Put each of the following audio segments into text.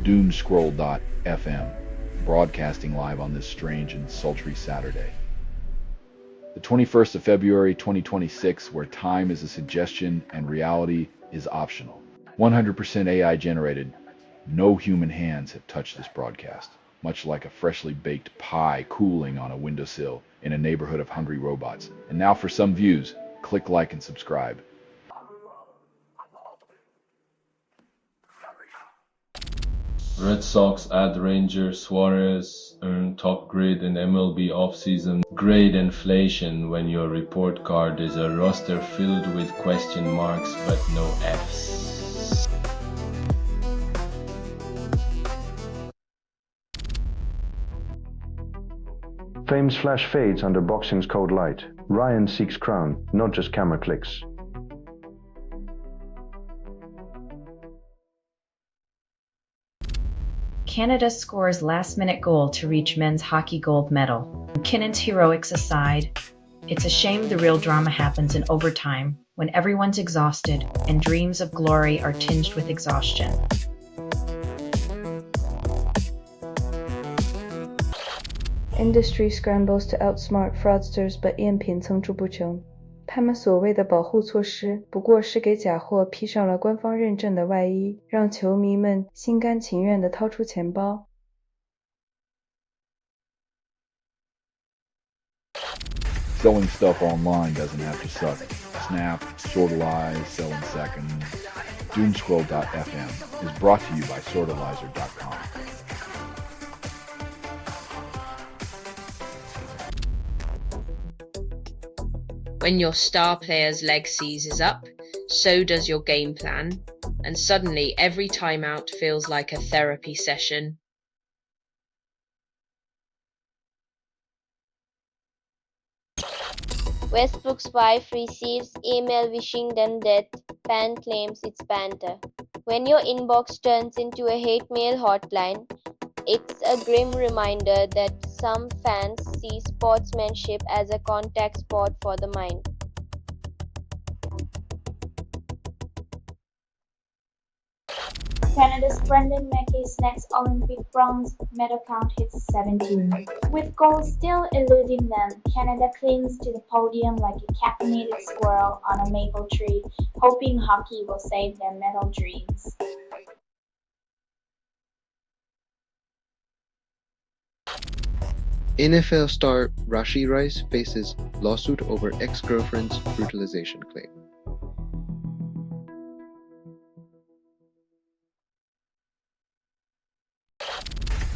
Doomscroll.fm, broadcasting live on this strange and sultry Saturday. The 21st of February 2026, where time is a suggestion and reality is optional. 100% AI generated. No human hands have touched this broadcast, much like a freshly baked pie cooling on a windowsill in a neighborhood of hungry robots. And now for some views, click like and subscribe. Red Sox ad Ranger Suarez earned top grade in MLB offseason. Grade inflation when your report card is a roster filled with question marks but no Fs. Fame's flash fades under boxing's cold light. Ryan seeks crown, not just camera clicks. Canada scores last-minute goal to reach men's hockey gold medal. McKinnon's heroics aside, it's a shame the real drama happens in overtime when everyone's exhausted and dreams of glory are tinged with exhaustion. Industry scrambles to outsmart fraudsters, but 赝品层出不穷。他们所谓的保护措施，不过是给假货披上了官方认证的外衣，让球迷们心甘情愿地掏出钱包。Selling stuff online doesn't have to suck. Snap, Sortalize, Sell in Seconds. Doomscroll.fm is brought to you by Sortalizer.com. When your star player's leg seizes up, so does your game plan, and suddenly every timeout feels like a therapy session. Westbrook's wife receives email wishing them death. Fan claims it's banter. When your inbox turns into a hate mail hotline, it's a grim reminder that some fans see sportsmanship as a contact sport for the mind. Canada's Brendan Mackey's next Olympic bronze medal count hits 17. With gold still eluding them, Canada clings to the podium like a caffeinated squirrel on a maple tree, hoping hockey will save their medal dreams. NFL star Rashee Rice faces lawsuit over ex-girlfriend's brutalization claim.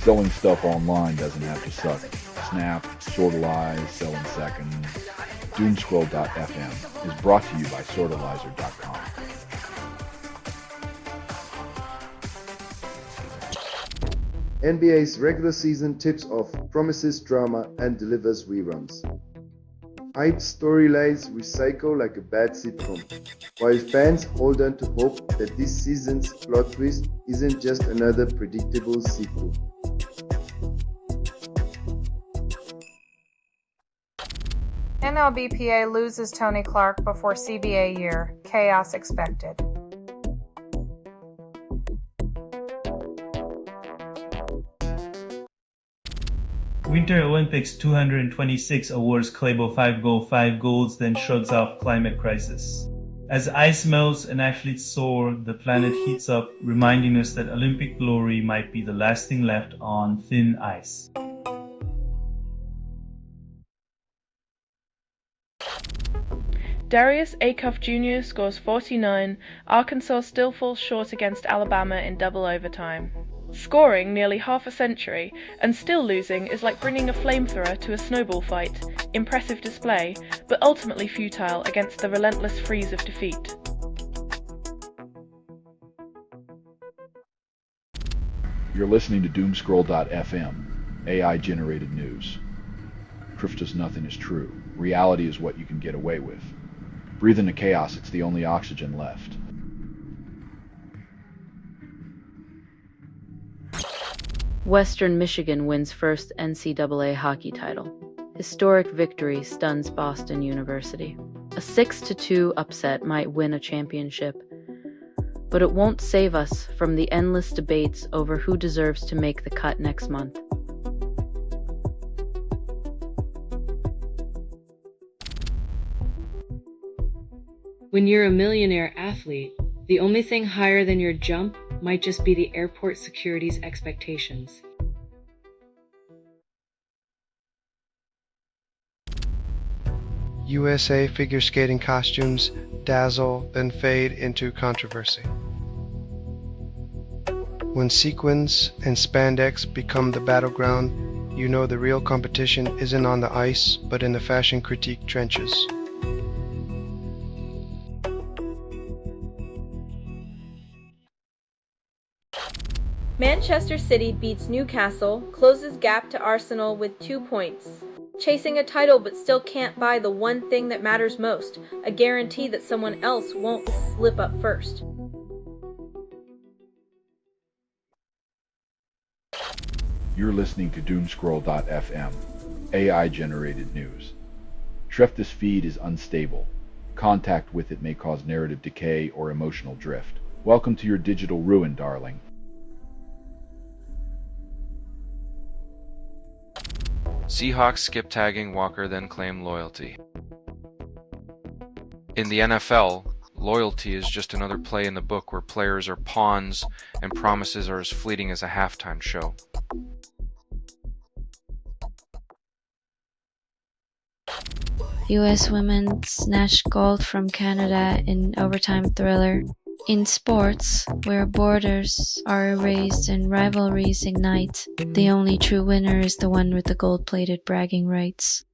Selling stuff online doesn't have to suck. Snap, Sortalize, Sell in Seconds. Doomscroll.fm is brought to you by Sortalizer.com. NBA's regular season tips off, promises drama, and delivers reruns. Hype storylines recycle like a bad sitcom, while fans hold on to hope that this season's plot twist isn't just another predictable sequel. NLBPA loses Tony Clark before CBA year. Chaos expected. Winter Olympics 226 awards Klæbo 5 gold, 5 golds, then shrugs off climate crisis. As ice melts and athletes soar, the planet heats up, reminding us that Olympic glory might be the last thing left on thin ice. Darius Acuff Jr. scores 49, Arkansas still falls short against Alabama in double overtime. Scoring nearly half a century and still losing is like bringing a flamethrower to a snowball fight. Impressive display, but ultimately futile against the relentless freeze of defeat. You're listening to Doomscroll.fm, AI-generated news. Proof does nothing is true. Reality is what you can get away with. Breathe into chaos, it's the only oxygen left. Western Michigan wins first NCAA hockey title. Historic victory stuns Boston University. A 6-2 upset might win a championship. but it won't save us from the endless debates over who deserves to make the cut next month. When you're a millionaire athlete, the only thing higher than your jump might just be the airport security's expectations. USA figure skating costumes dazzle, then fade into controversy. When sequins and spandex become the battleground, you know the real competition isn't on the ice, but in the fashion critique trenches. Manchester City beats Newcastle, closes gap to Arsenal with 2 points. Chasing a title but still can't buy the one thing that matters most, a guarantee that someone else won't slip up first. You're listening to Doomscroll.fm, AI-generated news. This feed is unstable. Contact with it may cause narrative decay or emotional drift. Welcome to your digital ruin, darling. Seahawks skip tagging Walker, then claim loyalty. In the NFL, loyalty is just another play in the book where players are pawns and promises are as fleeting as a halftime show. US women snatched gold from Canada in overtime thriller. In sports, where borders are erased and rivalries ignite, the only true winner is the one with the gold-plated bragging rights.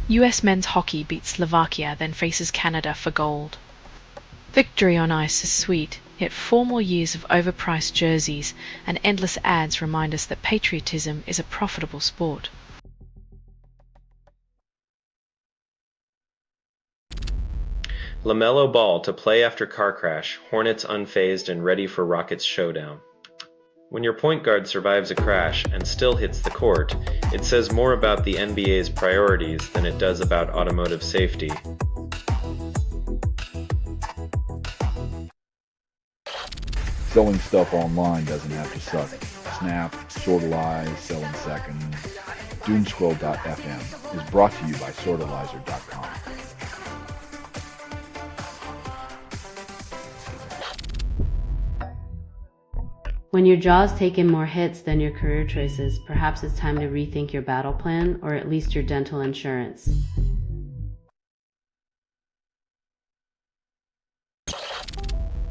US men's hockey beats Slovakia, then faces Canada for gold. Victory on ice is sweet, yet 4 more years of overpriced jerseys and endless ads remind us that patriotism is a profitable sport. LaMelo Ball to play after car crash, Hornets unfazed and ready for Rockets showdown. When your point guard survives a crash and still hits the court, it says more about the NBA's priorities than it does about automotive safety. Selling stuff online doesn't have to suck. Snap, Sortalize, Sell in Seconds. Doomscroll.fm is brought to you by Sortalizer.com. When your jaws take in more hits than your career choices, perhaps it's time to rethink your battle plan, or at least your dental insurance.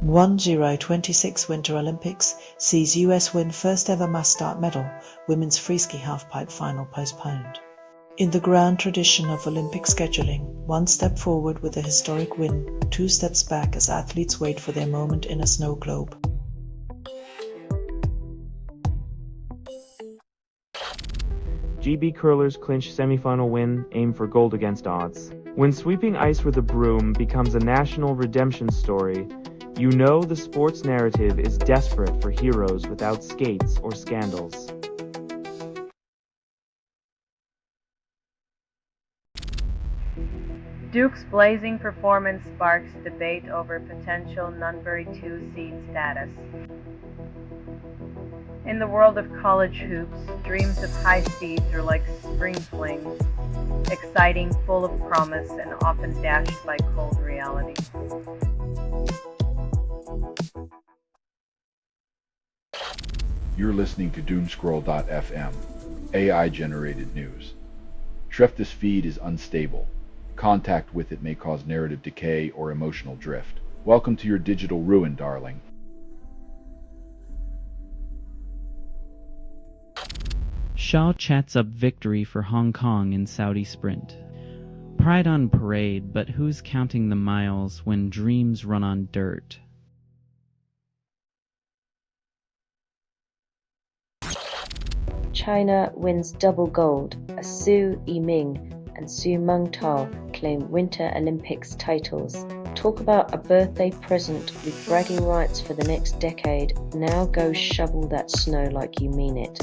'26 Winter Olympics sees US win first ever mass start medal, women's freeski halfpipe final postponed. In the grand tradition of Olympic scheduling, 1 step forward with a historic win, 2 steps back as athletes wait for their moment in a snow globe. GB curlers clinch semifinal win, aim for gold against odds. When sweeping ice with a broom becomes a national redemption story, you know the sports narrative is desperate for heroes without skates or scandals. Duke's blazing performance sparks debate over potential Nunbury 2 seed status. In the world of college hoops, dreams of high speeds are like spring flings, exciting, full of promise, and often dashed by cold reality. You're listening to Doomscroll.fm, AI-generated news. This feed is unstable. Contact with it may cause narrative decay or emotional drift. Welcome to your digital ruin, darling. Shaw chats up victory for Hong Kong in Saudi sprint. Pride on parade, but who's counting the miles when dreams run on dirt? China wins double gold as Su Yiming and Su Mengtao claim Winter Olympics titles. Talk about a birthday present with bragging rights for the next decade. Now go shovel that snow like you mean it.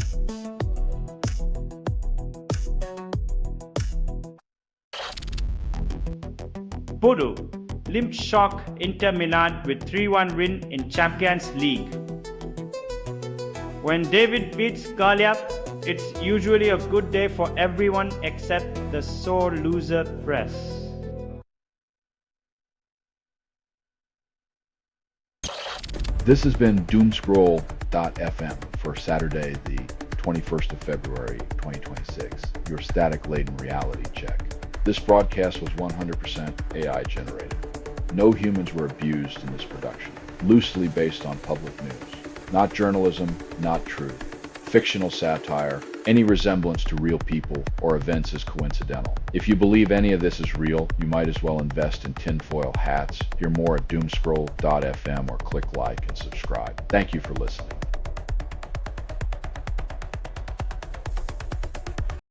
Bodo, Limp shock Inter Milan with 3-1 win in Champions League. When David beats Goliath, it's usually a good day for everyone except the sore loser press. This has been Doomscroll.fm for Saturday, the 21st of February, 2026, your static-laden reality check. This broadcast was 100% AI generated. No humans were abused in this production. Loosely based on public news. Not journalism, not truth. Fictional satire. Any resemblance to real people or events is coincidental. If you believe any of this is real, you might as well invest in tinfoil hats. Hear more at Doomscroll.fm or click like and subscribe. Thank you for listening.